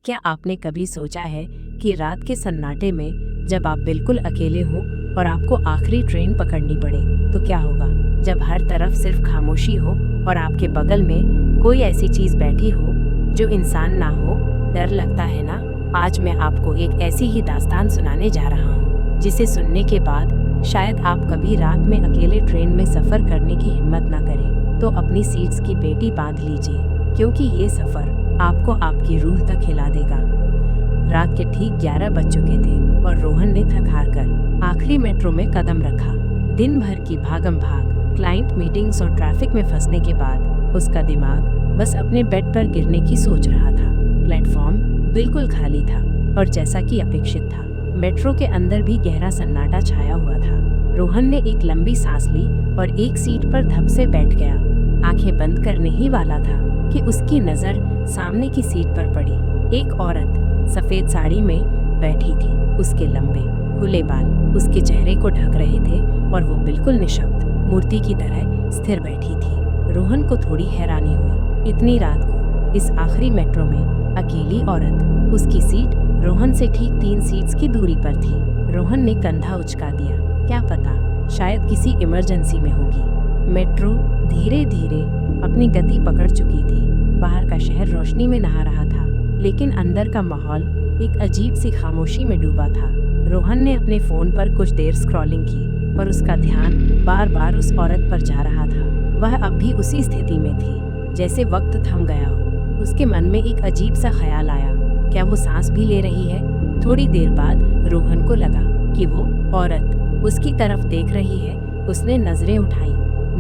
क्या आपने कभी सोचा है कि रात के सन्नाटे में जब आप बिल्कुल अकेले हो और आपको आखिरी ट्रेन पकड़नी पड़े तो क्या होगा? जब हर तरफ सिर्फ खामोशी हो और आपके बगल में कोई ऐसी चीज बैठी हो जो इंसान ना हो, डर लगता है ना? आज मैं आपको एक ऐसी ही दास्तान सुनाने जा रहा हूँ जिसे सुनने के बाद शायद आप कभी रात में अकेले ट्रेन में सफर करने की हिम्मत ना करें। तो अपनी सीट्स की पेटी बांध लीजिए, क्योंकि ये सफर आपको आपकी रूह तक हिला देगा। रात के ठीक 11 बज चुके थे और रोहन ने थक हार कर आखिरी मेट्रो में कदम रखा। दिन भर की भागम भाग, क्लाइंट मीटिंग्स और ट्रैफिक में फंसने के बाद उसका दिमाग बस अपने बेड पर गिरने की सोच रहा था। प्लेटफॉर्म बिल्कुल खाली था और जैसा कि अपेक्षित था, मेट्रो के अंदर भी गहरा सन्नाटा छाया हुआ था। रोहन ने एक लंबी सांस ली और एक सीट पर धप से बैठ गया। आंखें बंद करने ही वाला था कि उसकी नजर सामने की सीट पर पड़ी। एक औरत सफेद साड़ी में बैठी थी। उसके लंबे खुले बाल उसके चेहरे को ढक रहे थे और वो बिल्कुल निशब्द मूर्ति की तरह स्थिर बैठी थी। रोहन को थोड़ी हैरानी हुई। इतनी रात को इस आखिरी मेट्रो में अकेली औरत। उसकी सीट रोहन से ठीक 3 सीट्स की दूरी पर थी। रोहन ने कंधा उचका दिया। क्या पता, शायद किसी इमरजेंसी में होगी। मेट्रो धीरे धीरे अपनी गति पकड़ चुकी थी। बाहर का शहर रोशनी में नहा रहा था, लेकिन अंदर का माहौल एक अजीब सी खामोशी में डूबा था। रोहन ने अपने फोन पर कुछ देर स्क्रॉलिंग की, पर उसका ध्यान बार बार उस औरत पर जा रहा था। वह अब भी उसी स्थिति में थी, जैसे वक्त थम गया हो। उसके मन में एक अजीब सा ख्याल आया, क्या वो सांस भी ले रही है? थोड़ी देर बाद रोहन को लगा कि वो औरत उसकी तरफ देख रही है। उसने नजरें उठाई,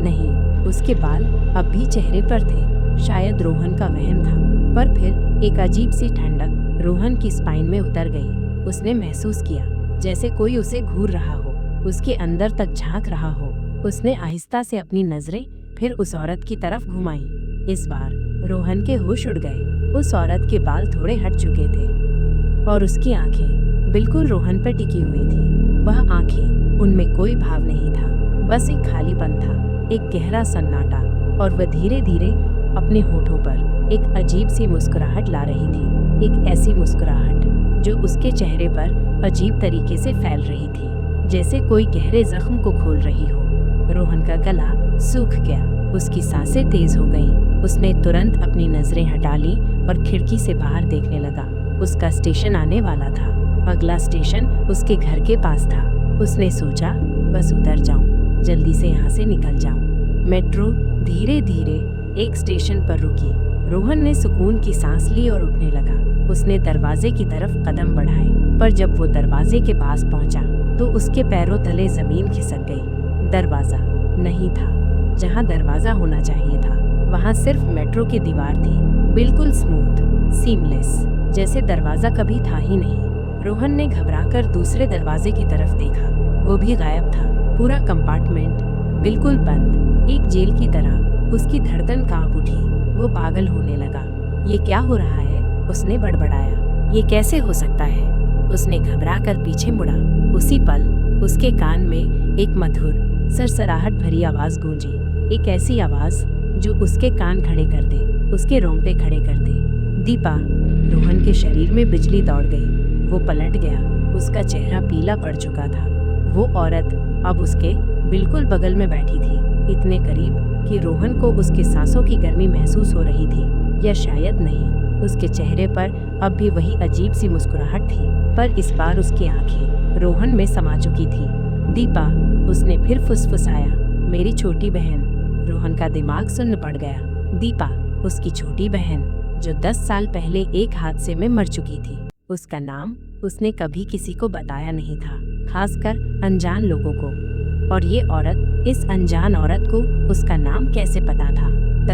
नहीं, उसके बाल अब भी चेहरे पर थे। शायद रोहन का वहम था, पर फिर एक अजीब सी ठंडक रोहन की स्पाइन में उतर गई। उसने महसूस किया जैसे कोई उसे घूर रहा हो, उसके अंदर तक झांक रहा हो। उसने आहिस्ता से अपनी नजरें फिर उस औरत की तरफ घुमाई। इस बार रोहन के होश उड़ गए। उस औरत के बाल थोड़े हट चुके थे और उसकी आंखें बिल्कुल रोहन पर टिकी हुई थी। वह आंखें, उनमें कोई भाव नहीं था, बस एक खालीपन था, एक गहरा सन्नाटा। और वह धीरे धीरे अपने होठों पर एक अजीब सी मुस्कुराहट ला रही थी। एक ऐसी मुस्कुराहट जो उसके चेहरे पर अजीब तरीके से फैल रही थी, जैसे कोई गहरे जख्म को खोल रही हो। रोहन का गला सूख गया, उसकी सांसें तेज हो गईं। उसने तुरंत अपनी नजरें हटा ली और खिड़की से बाहर देखने लगा। उसका स्टेशन आने वाला था। अगला स्टेशन उसके घर के पास था। उसने सोचा, बस उतर जाऊं, जल्दी से यहाँ से निकल जाऊं। मेट्रो धीरे धीरे एक स्टेशन पर रुकी। रोहन ने सुकून की सांस ली और उठने लगा। उसने दरवाजे की तरफ कदम बढ़ाए, पर जब वो दरवाजे के पास पहुंचा तो उसके पैरों तले जमीन खिसक गई। दरवाजा नहीं था जहां दरवाजा होना चाहिए था। वहां सिर्फ मेट्रो की दीवार थी, बिल्कुल स्मूथ, सीमलेस, जैसे दरवाजा कभी था ही नहीं। रोहन ने घबराकर दूसरे दरवाजे की तरफ देखा, वो भी गायब था। पूरा कंपार्टमेंट बिल्कुल बंद, एक जेल की तरह। उसकी धड़कन कांप उठी। वो पागल होने लगा। ये क्या हो रहा है? उसने बड़बड़ाया। ये कैसे हो सकता है? उसने घबराकर पीछे मुड़ा। उसी पल उसके कान में एक मधुर सरसराहट भरी आवाज गूंजी। एक ऐसी आवाज जो उसके कान खड़े कर दे, उसके रोंगटे खड़े कर दे। दीपा। रोहन के शरीर में बिजली दौड़ गई। वो पलट गया। उसका चेहरा पीला पड़ चुका था। वो औरत अब उसके बिल्कुल बगल में बैठी थी, इतने करीब कि रोहन को उसके सांसों की गर्मी महसूस हो रही थी। या शायद नहीं, उसके चेहरे पर अब भी वही अजीब सी मुस्कुराहट थी, पर इस बार उसकी आंखें रोहन में समा चुकी थी। दीपा, उसने फिर फुसफुसाया, मेरी छोटी बहन। रोहन का दिमाग सुन्न पड़ गया। दीपा, उसकी छोटी बहन जो 10 साल पहले एक हादसे में मर चुकी थी। उसका नाम उसने कभी किसी को बताया नहीं था, खासकर अनजान लोगों को। और ये औरत, इस अनजान औरत को उसका नाम कैसे पता था?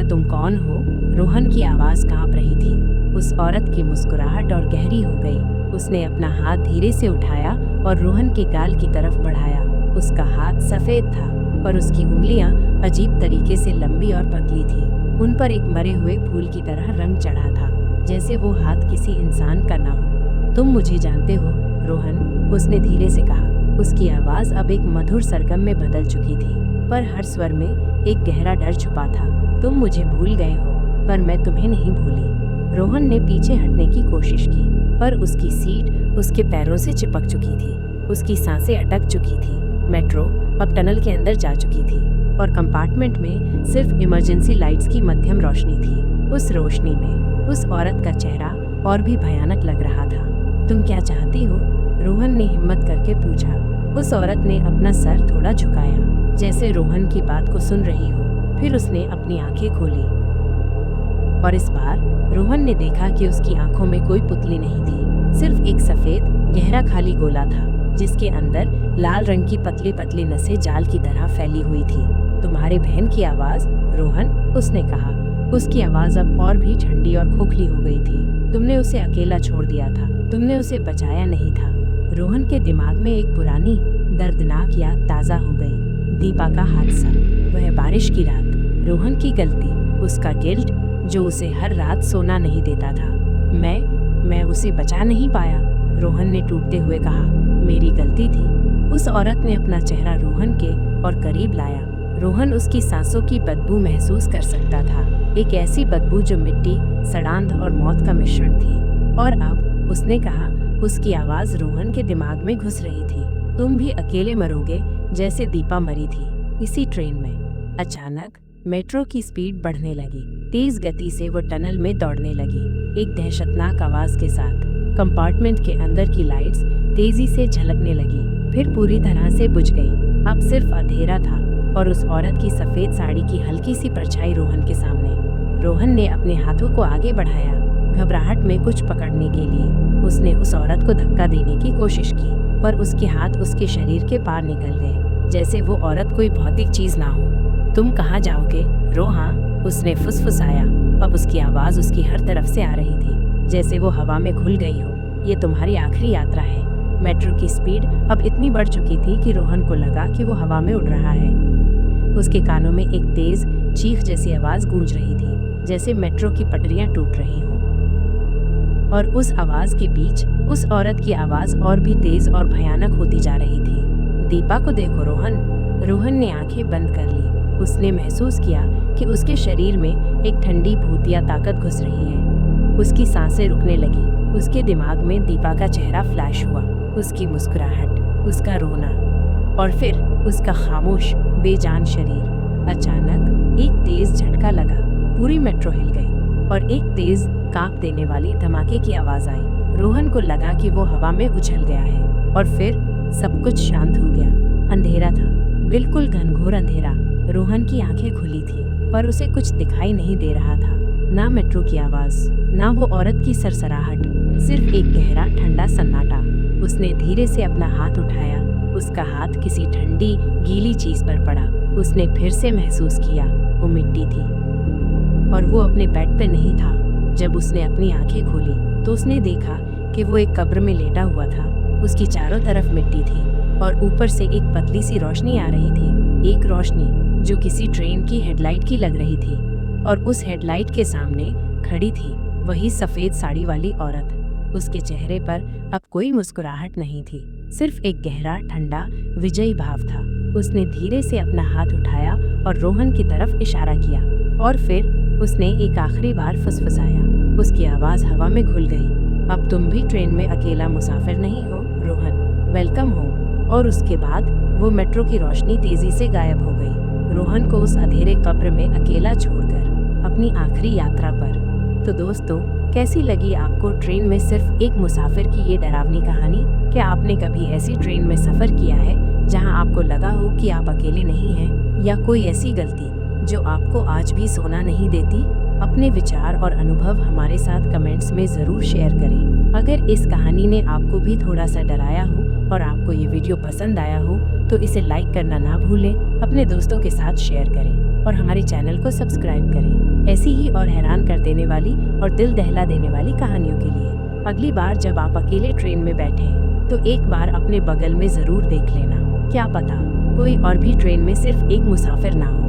तुम कौन हो? रोहन की आवाज कांप रही थी। उस औरत की मुस्कुराहट और गहरी हो गई। उसने अपना हाथ धीरे से उठाया और रोहन के गाल की तरफ बढ़ाया। उसका हाथ सफेद था और उसकी उंगलियां अजीब तरीके से लंबी और पतली थी। उन पर एक मरे हुए फूल की तरह रंग चढ़ा था, जैसे वो हाथ किसी इंसान का ना हो। तुम मुझे जानते हो, रोहन? उसने धीरे से कहा। उसकी आवाज अब एक मधुर सरगम में बदल चुकी थी, पर हर स्वर में एक गहरा डर छुपा था। तुम मुझे भूल गए हो, पर मैं तुम्हें नहीं भूली। रोहन ने पीछे हटने की कोशिश की, पर उसकी सीट उसके पैरों से चिपक चुकी थी। उसकी सांसें अटक चुकी थी। मेट्रो अब टनल के अंदर जा चुकी थी और कंपार्टमेंट में सिर्फ इमरजेंसी लाइट्स की मध्यम रोशनी थी। उस रोशनी में उस औरत का चेहरा और भी भयानक लग रहा था। तुम क्या चाहती हो? रोहन ने हिम्मत करके पूछा। उस औरत ने अपना सर थोड़ा झुकाया, जैसे रोहन की बात को सुन रही हो। फिर उसने अपनी आंखें खोली और इस बार रोहन ने देखा कि उसकी आंखों में कोई पुतली नहीं थी, सिर्फ एक सफेद गहरा खाली गोला था, जिसके अंदर लाल रंग की पतली पतली नसें जाल की तरह फैली हुई थी। तुम्हारी बहन की आवाज, रोहन, उसने कहा। उसकी आवाज अब और भी ठंडी और खोखली हो गई थी। तुमने उसे अकेला छोड़ दिया था, तुमने उसे बचाया नहीं था। रोहन के दिमाग में एक पुरानी दर्दनाक याद ताज़ा हो गई। दीपा का हादसा, वह बारिश की रात, रोहन की गलती, उसका गिल्ट जो उसे हर रात सोना नहीं देता था। मैं उसे बचा नहीं पाया, रोहन ने टूटते हुए कहा। मेरी गलती थी। उस औरत ने अपना चेहरा रोहन के और करीब लाया। रोहन उसकी सांसों की बदबू महसूस कर सकता था, एक ऐसी बदबू जो मिट्टी, सड़ांध और मौत का मिश्रण थी। और अब उसने कहा, उसकी आवाज रोहन के दिमाग में घुस रही थी। तुम भी अकेले मरोगे जैसे दीपा मरी थी, इसी ट्रेन में। अचानक मेट्रो की स्पीड बढ़ने लगी। तेज गति से वो टनल में दौड़ने लगी, एक दहशतनाक आवाज के साथ। कंपार्टमेंट के अंदर की लाइट्स तेजी से झलकने लगी, फिर पूरी तरह से बुझ गई। अब सिर्फ अंधेरा था और उस औरत की सफेद साड़ी की हल्की सी परछाई रोहन के सामने। रोहन ने अपने हाथों को आगे बढ़ाया, घबराहट में कुछ पकड़ने के लिए। उसने उस औरत को धक्का देने की कोशिश की, पर उसके हाथ उसके शरीर के पार निकल गए, जैसे वो औरत कोई भौतिक चीज ना हो। तुम कहाँ जाओगे, रोहा? उसने फुसफुसाया। अब उसकी आवाज उसकी हर तरफ से आ रही थी, जैसे वो हवा में घुल गई हो। ये तुम्हारी आखिरी यात्रा है। मेट्रो की स्पीड अब इतनी बढ़ चुकी थी कि रोहन को लगा कि वो हवा में उड़ रहा है। उसके कानों में एक तेज चीख जैसी आवाज गूंज रही थी, जैसे मेट्रो की पटरियां टूट रही हों। और उस आवाज के बीच उस औरत की आवाज और भी तेज और भयानक होती जा रही थी। दीपा को देखो, रोहन। रोहन ने आंखें बंद कर ली। उसने महसूस किया कि उसके शरीर में एक ठंडी भूतिया ताकत घुस रही है। उसकी सांसें रुकने लगी। उसके दिमाग में दीपा का चेहरा फ्लैश हुआ, उसकी मुस्कुराहट, उसका रोना और फिर उसका खामोश बेजान शरीर। अचानक एक तेज झटका लगा, पूरी मेट्रो हिल गई और एक तेज कांप देने वाली धमाके की आवाज आई। रोहन को लगा कि वो हवा में उछल गया है और फिर सब कुछ शांत हो गया। अंधेरा था, बिल्कुल घनघोर अंधेरा। रोहन की आंखें खुली थी, पर उसे कुछ दिखाई नहीं दे रहा था। ना मेट्रो की आवाज, ना वो औरत की सरसराहट, सिर्फ एक गहरा ठंडा सन्नाटा। उसने धीरे से अपना हाथ उठाया। उसका हाथ किसी ठंडी गीली चीज पर पड़ा। उसने फिर से महसूस किया, वो मिट्टी थी और वो अपने बेड पे नहीं था। जब उसने अपनी आंखें खोली तो उसने देखा कि वो एक कब्र में लेटा हुआ था। उसकी चारों तरफ मिट्टी थी और ऊपर से एक पतली सी रोशनी आ रही थी, एक रोशनी जो किसी ट्रेन की हेडलाइट की लग रही थी। और उस हेडलाइट के सामने खड़ी थी वही सफेद साड़ी वाली औरत। उसके चेहरे पर अब कोई मुस्कुराहट नहीं थी, सिर्फ एक गहरा ठंडा विजयी भाव था। उसने धीरे से अपना हाथ उठाया और रोहन की तरफ इशारा किया और फिर उसने एक आखिरी बार फुसफुसाया। उसकी आवाज हवा में घुल गई। अब तुम भी ट्रेन में अकेला मुसाफिर नहीं हो, रोहन। वेलकम हो। और उसके बाद वो मेट्रो की रोशनी तेजी से गायब हो गई, रोहन को उस अंधेरे कब्र में अकेला छोड़कर अपनी आखिरी यात्रा पर। तो दोस्तों, कैसी लगी आपको ट्रेन में सिर्फ एक मुसाफिर की ये डरावनी कहानी? क्या आपने कभी ऐसी ट्रेन में सफ़र किया है जहां आपको लगा हो कि आप अकेले नहीं हैं, या कोई ऐसी गलती जो आपको आज भी सोना नहीं देती? अपने विचार और अनुभव हमारे साथ कमेंट्स में ज़रूर शेयर करें। अगर इस कहानी ने आपको भी थोड़ा सा डराया हो और आपको ये वीडियो पसंद आया हो तो इसे लाइक करना ना भूलें, अपने दोस्तों के साथ शेयर करें और हमारे चैनल को सब्सक्राइब करें ऐसी ही और हैरान कर देने वाली और दिल दहला देने वाली कहानियों के लिए। अगली बार जब आप अकेले ट्रेन में बैठें तो एक बार अपने बगल में ज़रूर देख लेना, क्या पता कोई और भी ट्रेन में सिर्फ एक मुसाफिर ना हो।